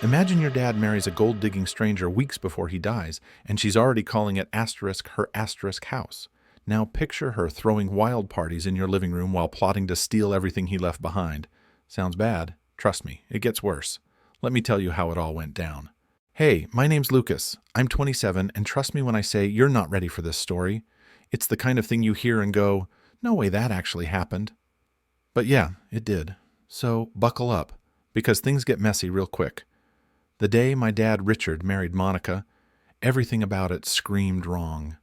Imagine your dad marries a gold-digging stranger weeks before he dies, and she's already calling it asterisk her asterisk house. Now picture her throwing wild parties in your living room while plotting to steal everything he left behind. Sounds bad. Trust me, it gets worse. Let me tell you how it all went down. Hey, my name's Lucas. I'm 27, and trust me when I say you're not ready for this story. It's the kind of thing you hear and go, no way that actually happened. But yeah, it did. So buckle up, because things get messy real quick. The day my dad Richard married Monica, everything about it screamed wrong.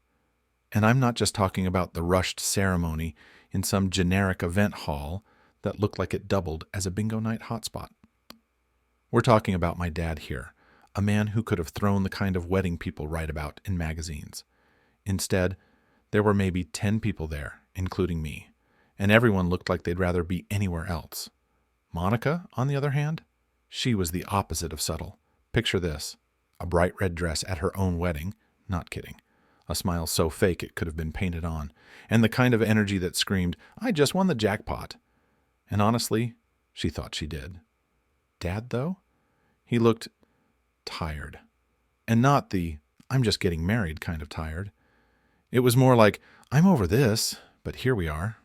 And I'm not just talking about the rushed ceremony in some generic event hall that looked like it doubled as a bingo night hotspot. We're talking about my dad here, a man who could have thrown the kind of wedding people write about in magazines. Instead, there were maybe 10 people there, including me, and everyone looked like they'd rather be anywhere else. Monica, on the other hand, she was the opposite of subtle. Picture this, a bright red dress at her own wedding, not kidding, a smile so fake it could have been painted on, and the kind of energy that screamed, I just won the jackpot. And honestly, she thought she did. Dad, though? He looked tired. And not the, I'm just getting married kind of tired. It was more like, I'm over this, but here we are.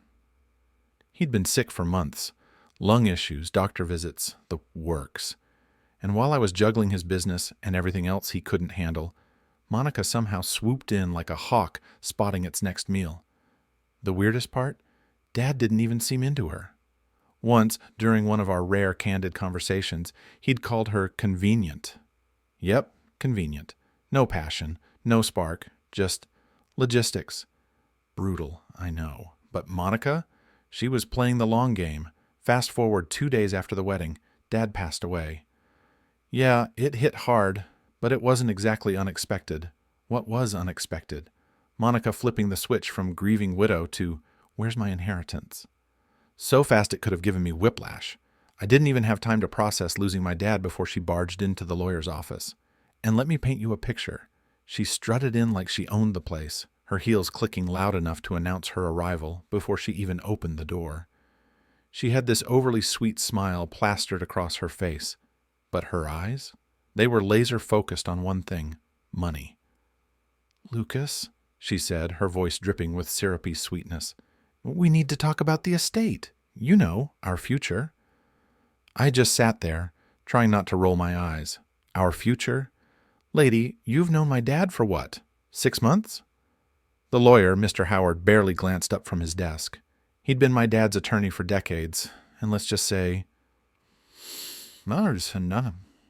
He'd been sick for months. Lung issues, doctor visits, the works. And while I was juggling his business and everything else he couldn't handle, Monica somehow swooped in like a hawk spotting its next meal. The weirdest part? Dad didn't even seem into her. Once, during one of our rare candid conversations, he'd called her convenient. Yep, convenient. No passion, no spark, just logistics. Brutal, I know. But Monica? She was playing the long game. Fast forward 2 days after the wedding, Dad passed away. Yeah, it hit hard, but it wasn't exactly unexpected. What was unexpected? Monica flipping the switch from grieving widow to, where's my inheritance? So fast it could have given me whiplash. I didn't even have time to process losing my dad before she barged into the lawyer's office. And let me paint you a picture. She strutted in like she owned the place, her heels clicking loud enough to announce her arrival before she even opened the door. She had this overly sweet smile plastered across her face. But her eyes? They were laser-focused on one thing, money. Lucas, she said, her voice dripping with syrupy sweetness, we need to talk about the estate. You know, our future. I just sat there, trying not to roll my eyes. Our future? Lady, you've known my dad for what? 6 months? The lawyer, Mr. Howard, barely glanced up from his desk. He'd been my dad's attorney for decades, and let's just say,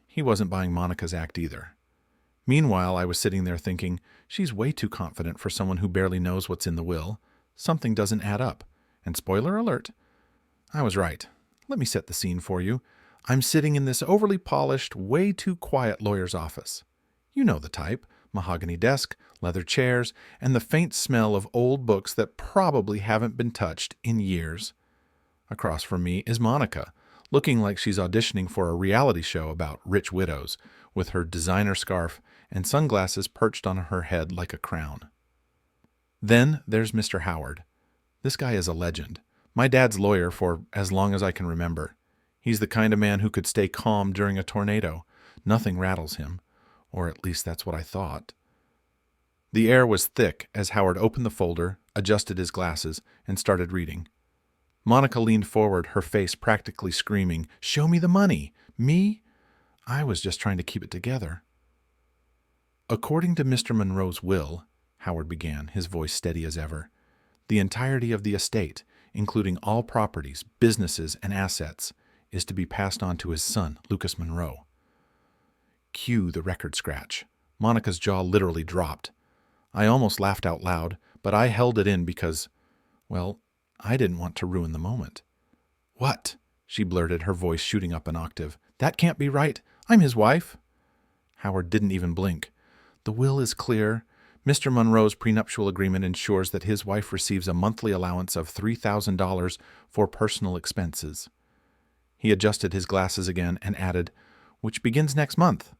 he wasn't buying Monica's act either. Meanwhile, I was sitting there thinking, she's way too confident for someone who barely knows what's in the will. Something doesn't add up. And spoiler alert, I was right. Let me set the scene for you. I'm sitting in this overly polished, way too quiet lawyer's office. You know the type. Mahogany desk, leather chairs, and the faint smell of old books that probably haven't been touched in years. Across from me is Monica, looking like she's auditioning for a reality show about rich widows, with her designer scarf and sunglasses perched on her head like a crown. Then there's Mr. Howard. This guy is a legend. My dad's lawyer for as long as I can remember. He's the kind of man who could stay calm during a tornado. Nothing rattles him. Or at least that's what I thought. The air was thick as Howard opened the folder, adjusted his glasses, and started reading. Monica leaned forward, her face practically screaming, "Show me the money! Me?" I was just trying to keep it together. According to Mr. Monroe's will, Howard began, his voice steady as ever, the entirety of the estate, including all properties, businesses, and assets, is to be passed on to his son, Lucas Monroe. Cue the record scratch. Monica's jaw literally dropped. I almost laughed out loud, but I held it in because, well, I didn't want to ruin the moment. What? She blurted, her voice shooting up an octave. That can't be right. I'm his wife. Howard didn't even blink. The will is clear. Mr. Monroe's prenuptial agreement ensures that his wife receives a monthly allowance of $3,000 for personal expenses. He adjusted his glasses again and added, which begins next month.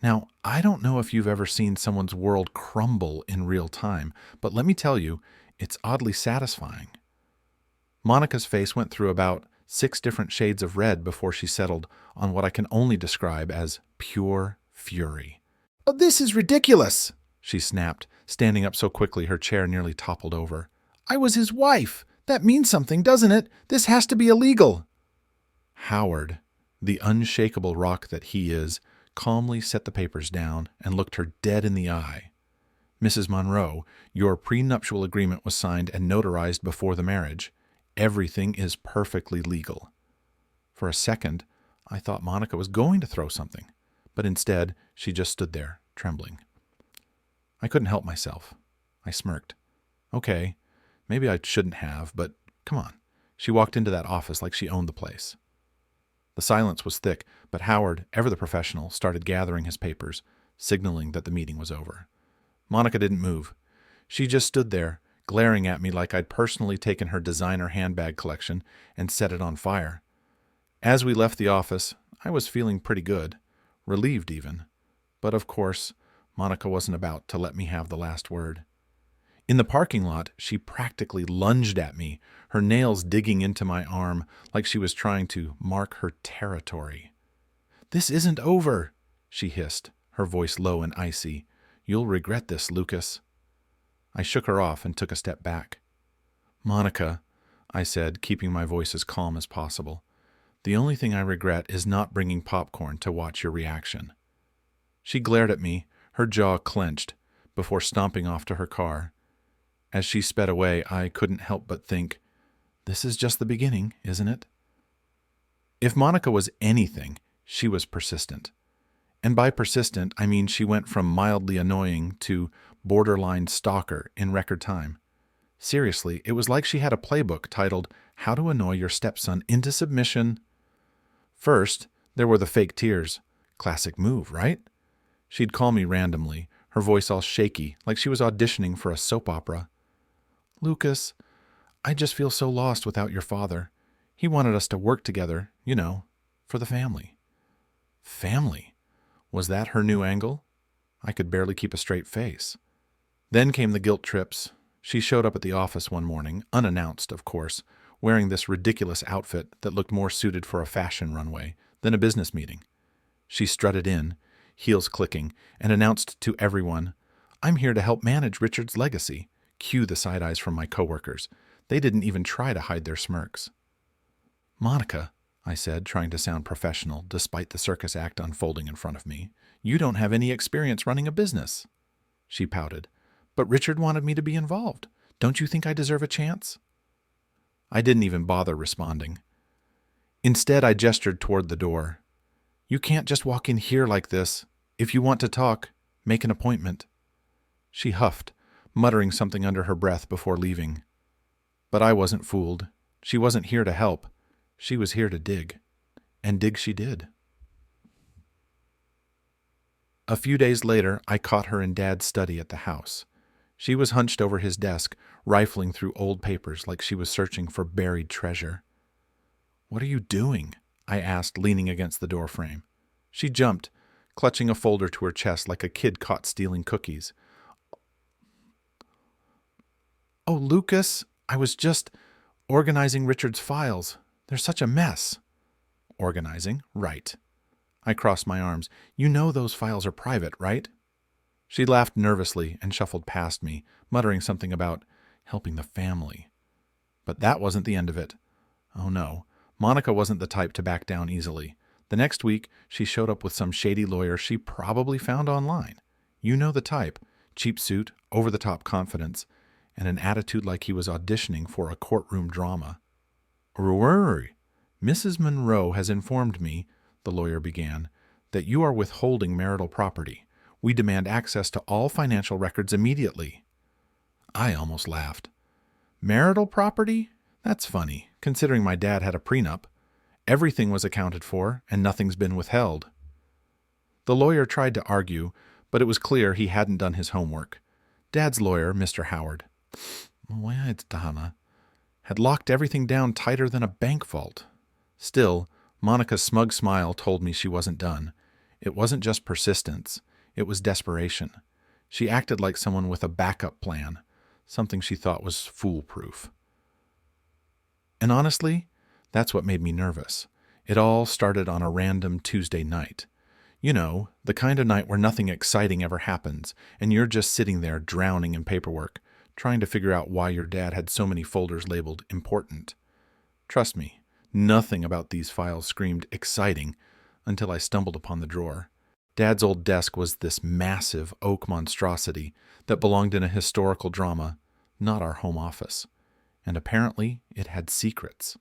Now, I don't know if you've ever seen someone's world crumble in real time, but let me tell you, it's oddly satisfying. Monica's face went through about 6 different shades of red before she settled on what I can only describe as pure fury. "Oh, this is ridiculous!" she snapped, standing up so quickly her chair nearly toppled over. "I was his wife! That means something, doesn't it? This has to be illegal!" Howard, the unshakable rock that he is, calmly set the papers down and looked her dead in the eye. "Mrs. Monroe, your prenuptial agreement was signed and notarized before the marriage. Everything is perfectly legal." For a second, I thought Monica was going to throw something, but instead, she just stood there, trembling. I couldn't help myself. I smirked. Okay, maybe I shouldn't have, but come on. She walked into that office like she owned the place. The silence was thick, but Howard, ever the professional, started gathering his papers, signaling that the meeting was over. Monica didn't move. She just stood there, glaring at me like I'd personally taken her designer handbag collection and set it on fire. As we left the office, I was feeling pretty good, relieved even. But of course, Monica wasn't about to let me have the last word. In the parking lot, she practically lunged at me, her nails digging into my arm like she was trying to mark her territory. "This isn't over," she hissed, her voice low and icy. "You'll regret this, Lucas." I shook her off and took a step back. "Monica," I said, keeping my voice as calm as possible, "the only thing I regret is not bringing popcorn to watch your reaction." She glared at me, her jaw clenched, before stomping off to her car. As she sped away, I couldn't help but think, this is just the beginning, isn't it? If Monica was anything, she was persistent. And by persistent, I mean she went from mildly annoying to borderline stalker in record time. Seriously, it was like she had a playbook titled How to Annoy Your Stepson into Submission. First, there were the fake tears. Classic move, right? She'd call me randomly, her voice all shaky, like she was auditioning for a soap opera. "Lucas, I just feel so lost without your father. He wanted us to work together, for the family." Family? Was that her new angle? I could barely keep a straight face. Then came the guilt trips. She showed up at the office one morning, unannounced, of course, wearing this ridiculous outfit that looked more suited for a fashion runway than a business meeting. She strutted in, heels clicking, and announced to everyone, "I'm here to help manage Richard's legacy." Cue the side eyes from my coworkers. They didn't even try to hide their smirks. "Monica," I said, trying to sound professional despite the circus act unfolding in front of me, "you don't have any experience running a business." She pouted. "But Richard wanted me to be involved. Don't you think I deserve a chance?" I didn't even bother responding. Instead, I gestured toward the door. "You can't just walk in here like this. If you want to talk, make an appointment." She huffed, muttering something under her breath before leaving. But I wasn't fooled. She wasn't here to help. She was here to dig. And dig she did. A few days later, I caught her in Dad's study at the house. She was hunched over his desk, rifling through old papers like she was searching for buried treasure. "What are you doing?" I asked, leaning against the doorframe. She jumped, clutching a folder to her chest like a kid caught stealing cookies. "Oh, Lucas, I was just organizing Richard's files. They're such a mess." "Organizing? Right." I crossed my arms. "You know those files are private, right?" She laughed nervously and shuffled past me, muttering something about helping the family. But that wasn't the end of it. Oh no, Monica wasn't the type to back down easily. The next week, she showed up with some shady lawyer she probably found online. You know the type: cheap suit, over-the-top confidence, and an attitude like he was auditioning for a courtroom drama. "Mrs. Monroe has informed me," the lawyer began, "that you are withholding marital property. We demand access to all financial records immediately." I almost laughed. Marital property? That's funny, considering my dad had a prenup. Everything was accounted for, and nothing's been withheld. The lawyer tried to argue, but it was clear he hadn't done his homework. Dad's lawyer, Mr. Howard, had locked everything down tighter than a bank vault. Still, Monica's smug smile told me she wasn't done. It wasn't just persistence. It was desperation. She acted like someone with a backup plan, something she thought was foolproof. And honestly, That's what made me nervous. It all started on a random Tuesday night. You know, the kind of night where nothing exciting ever happens, and you're just sitting there drowning in paperwork, trying to figure out why your dad had so many folders labeled important. Trust me, nothing about these files screamed exciting until I stumbled upon the drawer. Dad's old desk was this massive oak monstrosity that belonged in a historical drama, not our home office. And apparently it had secrets.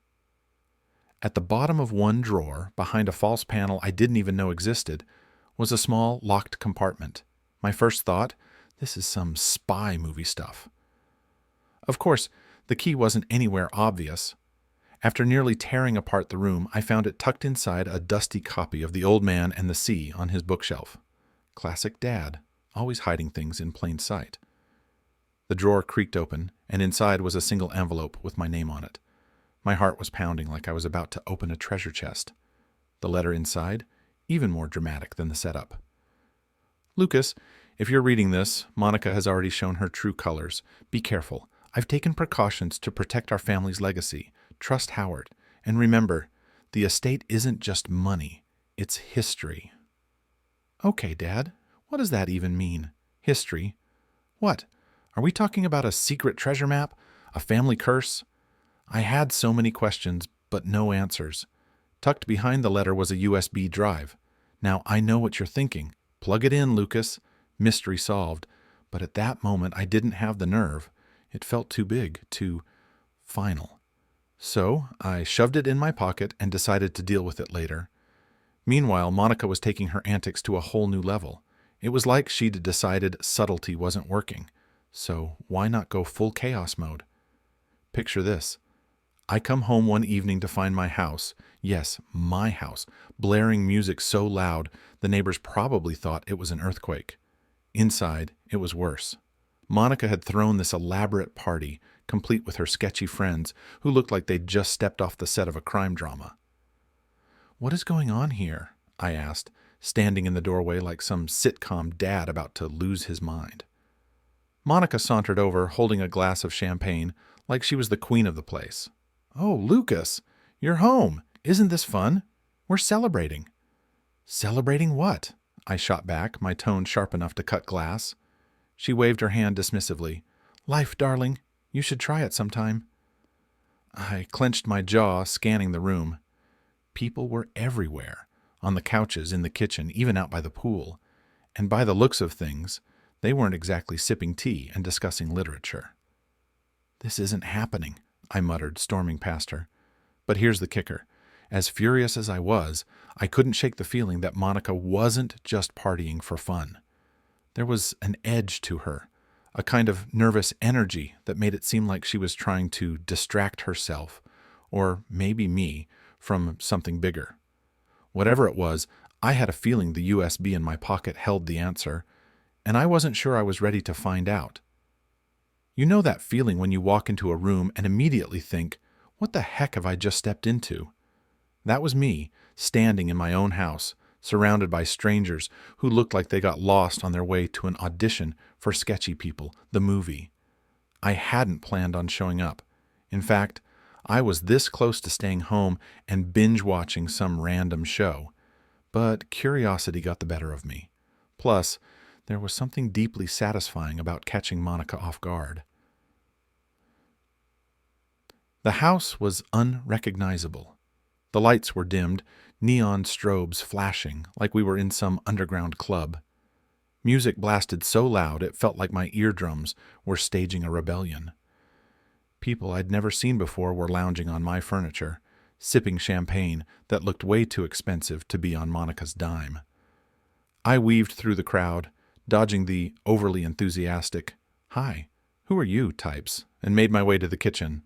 At the bottom of one drawer, behind a false panel I didn't even know existed, was a small, locked compartment. My first thought, this is some spy movie stuff. Of course, the key wasn't anywhere obvious. After nearly tearing apart the room, I found it tucked inside a dusty copy of The Old Man and the Sea on his bookshelf. Classic Dad, always hiding things in plain sight. The drawer creaked open, and inside was a single envelope with my name on it. My heart was pounding like I was about to open a treasure chest. The letter inside, even more dramatic than the setup. Lucas, if you're reading this, Monica has already shown her true colors. Be careful. I've taken precautions to protect our family's legacy. Trust Howard. And remember, the estate isn't just money. It's history. Okay, Dad. What does that even mean? History? What? Are we talking about a secret treasure map? A family curse? I had so many questions, but no answers. Tucked behind the letter was a USB drive. Now I know what you're thinking. Plug it in, Lucas. Mystery solved. But at that moment, I didn't have the nerve. It felt too big, too final. So I shoved it in my pocket and decided to deal with it later. Meanwhile, Monica was taking her antics to a whole new level. It was like she'd decided subtlety wasn't working. So why not go full chaos mode? Picture this. I come home one evening to find my house, yes, my house, blaring music so loud the neighbors probably thought it was an earthquake. Inside, it was worse. Monica had thrown this elaborate party, complete with her sketchy friends, who looked like they'd just stepped off the set of a crime drama. "What is going on here?" I asked, standing in the doorway like some sitcom dad about to lose his mind. Monica sauntered over, holding a glass of champagne, like she was the queen of the place. "Oh, Lucas, you're home. Isn't this fun? We're celebrating." "Celebrating what?" I shot back, my tone sharp enough to cut glass. She waved her hand dismissively. "Life, darling. You should try it sometime." I clenched my jaw, scanning the room. People were everywhere, on the couches, in the kitchen, even out by the pool. And by the looks of things, they weren't exactly sipping tea and discussing literature. "This isn't happening," I muttered, storming past her. But here's the kicker. As furious as I was, I couldn't shake the feeling that Monica wasn't just partying for fun. There was an edge to her, a kind of nervous energy that made it seem like she was trying to distract herself, or maybe me, from something bigger. Whatever it was, I had a feeling the USB in my pocket held the answer, and I wasn't sure I was ready to find out. You know that feeling when you walk into a room and immediately think, what the heck have I just stepped into? That was me, standing in my own house, surrounded by strangers who looked like they got lost on their way to an audition for Sketchy People, the movie. I hadn't planned on showing up. In fact, I was this close to staying home and binge-watching some random show. But curiosity got the better of me. Plus, there was something deeply satisfying about catching Monica off guard. The house was unrecognizable. The lights were dimmed, neon strobes flashing like we were in some underground club. Music blasted so loud it felt like my eardrums were staging a rebellion. People I'd never seen before were lounging on my furniture, sipping champagne that looked way too expensive to be on Monica's dime. I weaved through the crowd, dodging the overly enthusiastic, "Hi, who are you?" types, and made my way to the kitchen.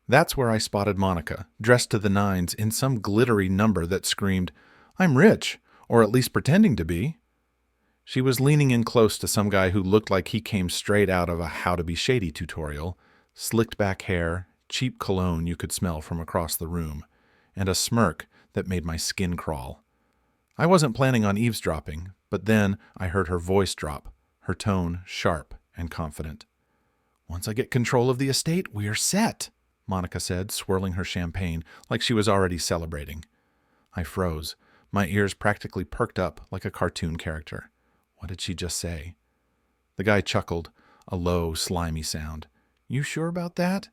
That's where I spotted Monica, dressed to the nines in some glittery number that screamed, "I'm rich, or at least pretending to be." She was leaning in close to some guy who looked like he came straight out of a How to Be Shady tutorial, slicked back hair, cheap cologne you could smell from across the room, and a smirk that made my skin crawl. I wasn't planning on eavesdropping, but then I heard her voice drop, her tone sharp and confident. "Once I get control of the estate, we're set." Monica said, swirling her champagne like she was already celebrating. I froze. My ears practically perked up like a cartoon character. What did she just say? The guy chuckled, a low, slimy sound. You sure about that?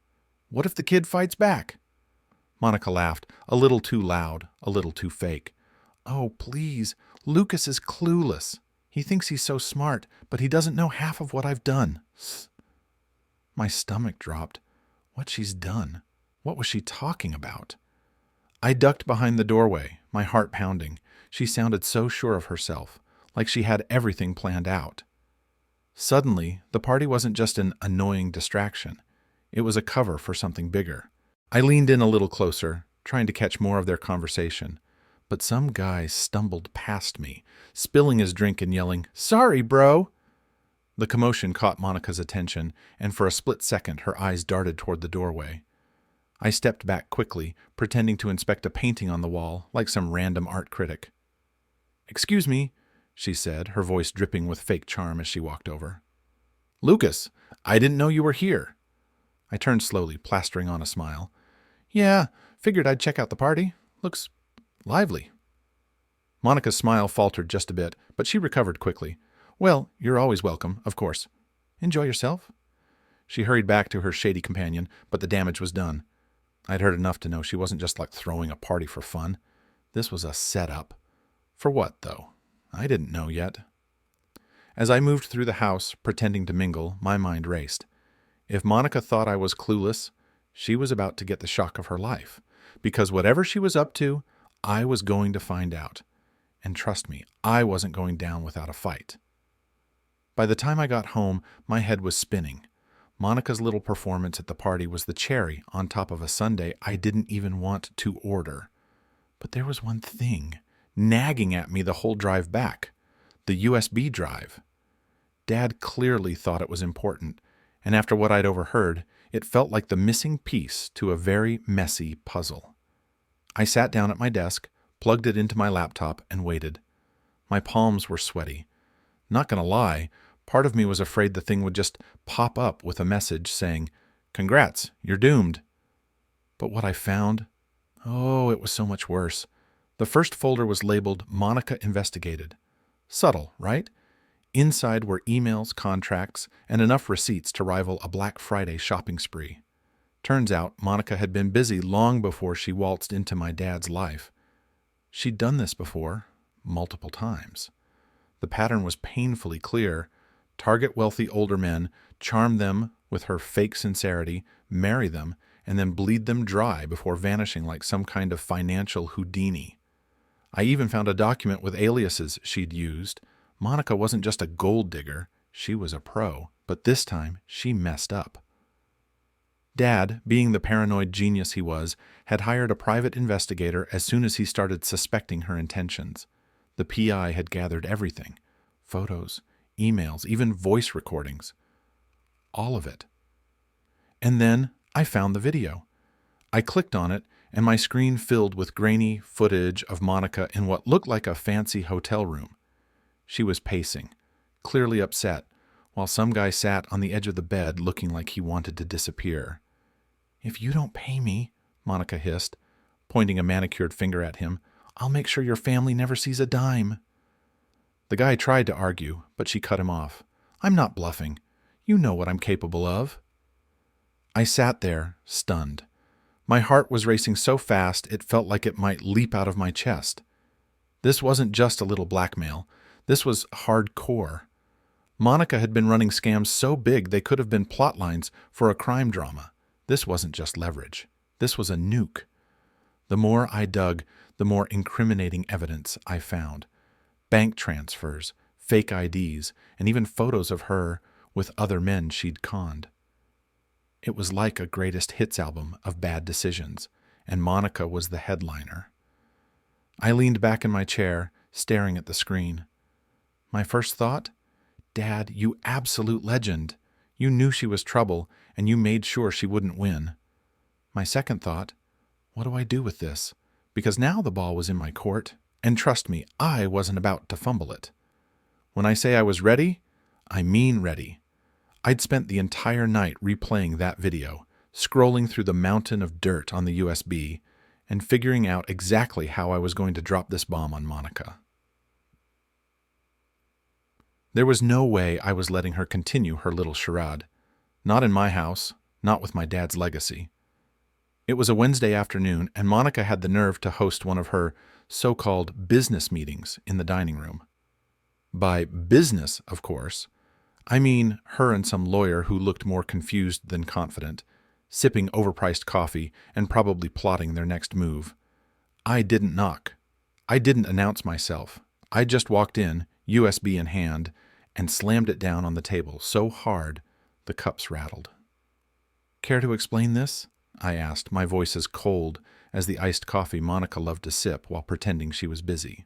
What if the kid fights back? Monica laughed, a little too loud, a little too fake. Oh, please, Lucas is clueless. He thinks he's so smart, but he doesn't know half of what I've done. My stomach dropped. What she's done? What was she talking about? I ducked behind the doorway, my heart pounding. She sounded so sure of herself, like she had everything planned out. Suddenly, the party wasn't just an annoying distraction. It was a cover for something bigger. I leaned in a little closer, trying to catch more of their conversation. But some guy stumbled past me, spilling his drink and yelling, "Sorry, bro!" The commotion caught Monica's attention, and for a split second her eyes darted toward the doorway. I stepped back quickly, pretending to inspect a painting on the wall, like some random art critic. "Excuse me," she said, her voice dripping with fake charm as she walked over. "Lucas, I didn't know you were here." I turned slowly, plastering on a smile. "Yeah, figured I'd check out the party. Looks lively." Monica's smile faltered just a bit, but she recovered quickly. "Well, you're always welcome, of course. Enjoy yourself." She hurried back to her shady companion, but the damage was done. I'd heard enough to know she wasn't just like throwing a party for fun. This was a setup. For what, though? I didn't know yet. As I moved through the house, pretending to mingle, my mind raced. If Monica thought I was clueless, she was about to get the shock of her life. Because whatever she was up to, I was going to find out. And trust me, I wasn't going down without a fight. By the time I got home, my head was spinning. Monica's little performance at the party was the cherry on top of a sundae I didn't even want to order. But there was one thing nagging at me the whole drive back. The USB drive. Dad clearly thought it was important, and after what I'd overheard, it felt like the missing piece to a very messy puzzle. I sat down at my desk, plugged it into my laptop, and waited. My palms were sweaty. Not gonna lie, part of me was afraid the thing would just pop up with a message saying, "Congrats, you're doomed." But what I found? Oh, it was so much worse. The first folder was labeled Monica Investigated. Subtle, right? Inside were emails, contracts, and enough receipts to rival a Black Friday shopping spree. Turns out Monica had been busy long before she waltzed into my dad's life. She'd done this before, multiple times. The pattern was painfully clear. Target wealthy older men, charm them with her fake sincerity, marry them, and then bleed them dry before vanishing like some kind of financial Houdini. I even found a document with aliases she'd used. Monica wasn't just a gold digger, she was a pro, but this time she messed up. Dad, being the paranoid genius he was, had hired a private investigator as soon as he started suspecting her intentions. The PI had gathered everything. Photos, emails, even voice recordings. All of it. And then I found the video. I clicked on it, and my screen filled with grainy footage of Monica in what looked like a fancy hotel room. She was pacing, clearly upset, while some guy sat on the edge of the bed looking like he wanted to disappear. "If you don't pay me," Monica hissed, pointing a manicured finger at him, "I'll make sure your family never sees a dime." The guy tried to argue, but she cut him off. "I'm not bluffing. You know what I'm capable of." I sat there, stunned. My heart was racing so fast it felt like it might leap out of my chest. This wasn't just a little blackmail. This was hardcore. Monica had been running scams so big they could have been plot lines for a crime drama. This wasn't just leverage. This was a nuke. The more I dug, the more incriminating evidence I found. Bank transfers, fake IDs, and even photos of her with other men she'd conned. It was like a greatest hits album of bad decisions, and Monica was the headliner. I leaned back in my chair, staring at the screen. My first thought? Dad, you absolute legend. You knew she was trouble, and you made sure she wouldn't win. My second thought, what do I do with this? Because now the ball was in my court, and trust me, I wasn't about to fumble it. When I say I was ready, I mean ready. I'd spent the entire night replaying that video, scrolling through the mountain of dirt on the USB and figuring out exactly how I was going to drop this bomb on Monica. There was no way I was letting her continue her little charade. Not in my house, not with my dad's legacy. It was a Wednesday afternoon, and Monica had the nerve to host one of her so-called business meetings in the dining room. By business, of course, I mean her and some lawyer who looked more confused than confident, sipping overpriced coffee and probably plotting their next move. I didn't knock. I didn't announce myself. I just walked in, USB in hand, and slammed it down on the table so hard the cups rattled. "Care to explain this?" I asked, my voice as cold as the iced coffee Monica loved to sip while pretending she was busy.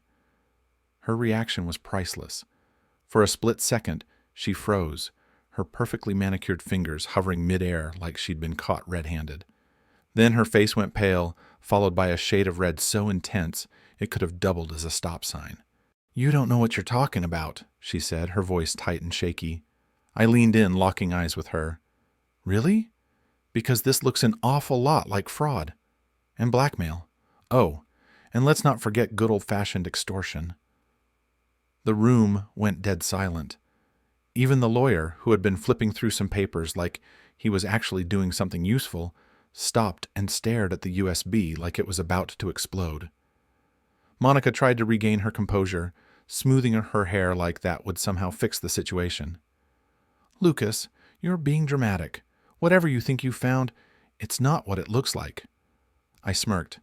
Her reaction was priceless. For a split second, she froze, her perfectly manicured fingers hovering midair like she'd been caught red-handed. Then her face went pale, followed by a shade of red so intense it could have doubled as a stop sign. "You don't know what you're talking about," she said, her voice tight and shaky. I leaned in, locking eyes with her. "Really? Because this looks an awful lot like fraud. And blackmail. Oh, and let's not forget good old-fashioned extortion." The room went dead silent. Even the lawyer, who had been flipping through some papers like he was actually doing something useful, stopped and stared at the USB like it was about to explode. Monica tried to regain her composure, smoothing her hair like that would somehow fix the situation. "Lucas, you're being dramatic. Whatever you think you found, it's not what it looks like." I smirked.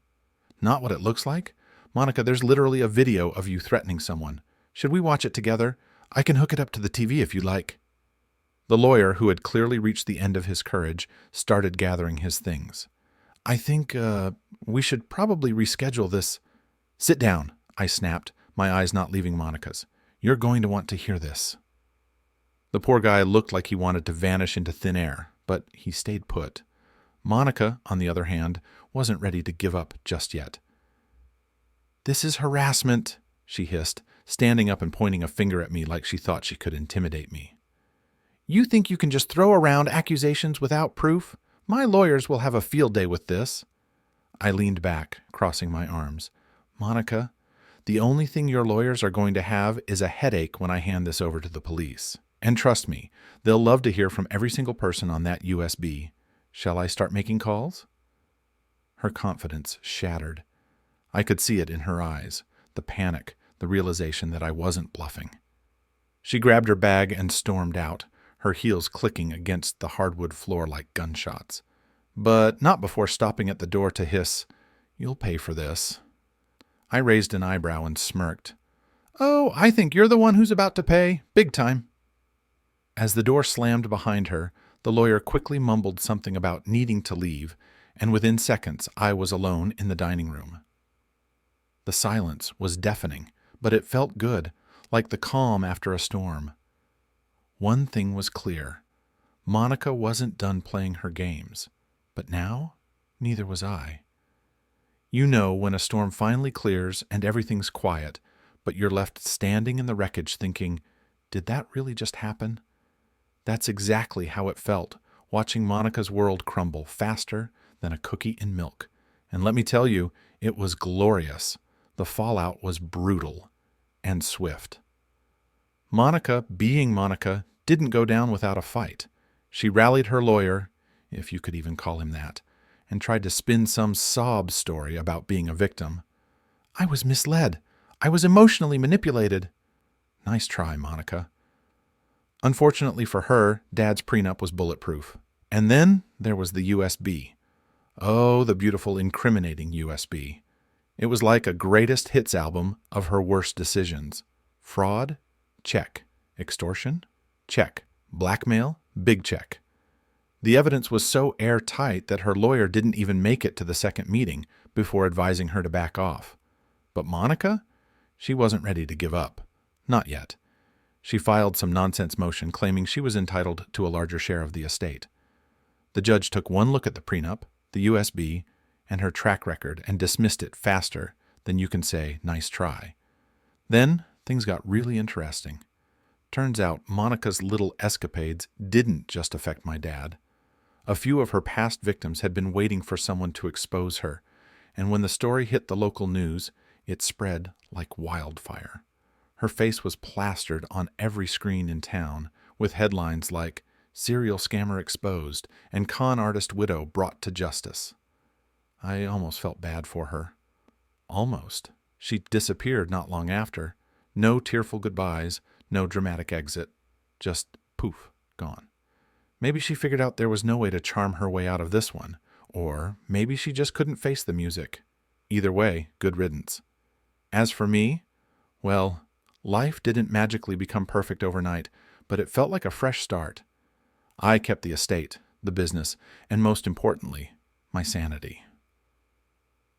"Not what it looks like? Monica, there's literally a video of you threatening someone. Should we watch it together? I can hook it up to the TV if you like." The lawyer, who had clearly reached the end of his courage, started gathering his things. "I think, we should probably reschedule this." "Sit down," I snapped, my eyes not leaving Monica's. "You're going to want to hear this." The poor guy looked like he wanted to vanish into thin air, but he stayed put. Monica, on the other hand, wasn't ready to give up just yet. "This is harassment," she hissed, standing up and pointing a finger at me like she thought she could intimidate me. "You think you can just throw around accusations without proof? My lawyers will have a field day with this." I leaned back, crossing my arms. "Monica, the only thing your lawyers are going to have is a headache when I hand this over to the police. And trust me, they'll love to hear from every single person on that USB. Shall I start making calls?" Her confidence shattered. I could see it in her eyes, the panic, the realization that I wasn't bluffing. She grabbed her bag and stormed out, her heels clicking against the hardwood floor like gunshots. But not before stopping at the door to hiss, "You'll pay for this." I raised an eyebrow and smirked. "Oh, I think you're the one who's about to pay, big time." As the door slammed behind her, the lawyer quickly mumbled something about needing to leave, and within seconds I was alone in the dining room. The silence was deafening, but it felt good, like the calm after a storm. One thing was clear. Monica wasn't done playing her games, but now neither was I. You know when a storm finally clears and everything's quiet, but you're left standing in the wreckage thinking, did that really just happen? That's exactly how it felt, watching Monica's world crumble faster than a cookie in milk. And let me tell you, it was glorious. The fallout was brutal and swift. Monica, being Monica, didn't go down without a fight. She rallied her lawyer, if you could even call him that, and tried to spin some sob story about being a victim. "I was misled. I was emotionally manipulated." Nice try, Monica. Unfortunately for her, Dad's prenup was bulletproof. And then there was the USB. Oh, the beautiful, incriminating USB. It was like a greatest hits album of her worst decisions. Fraud? Check. Extortion? Check. Blackmail? Big check. The evidence was so airtight that her lawyer didn't even make it to the second meeting before advising her to back off. But Monica? She wasn't ready to give up. Not yet. She filed some nonsense motion claiming she was entitled to a larger share of the estate. The judge took one look at the prenup, the USB, and her track record and dismissed it faster than you can say, "Nice try." Then things got really interesting. Turns out Monica's little escapades didn't just affect my dad. A few of her past victims had been waiting for someone to expose her, and when the story hit the local news, it spread like wildfire. Her face was plastered on every screen in town, with headlines like "Serial Scammer Exposed" and "Con Artist Widow Brought to Justice." I almost felt bad for her. Almost. She disappeared not long after. No tearful goodbyes, no dramatic exit. Just poof, gone. Maybe she figured out there was no way to charm her way out of this one, or maybe she just couldn't face the music. Either way, good riddance. As for me, well, life didn't magically become perfect overnight, but it felt like a fresh start. I kept the estate, the business, and most importantly, my sanity.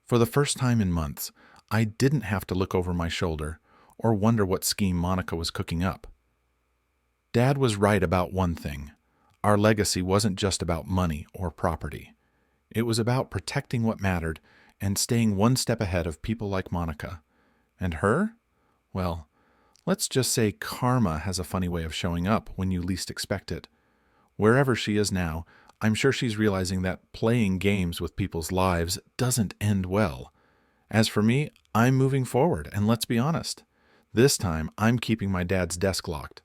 For the first time in months, I didn't have to look over my shoulder or wonder what scheme Monica was cooking up. Dad was right about one thing. Our legacy wasn't just about money or property. It was about protecting what mattered and staying one step ahead of people like Monica. And her? Well, let's just say karma has a funny way of showing up when you least expect it. Wherever she is now, I'm sure she's realizing that playing games with people's lives doesn't end well. As for me, I'm moving forward, and let's be honest. This time, I'm keeping my dad's desk locked.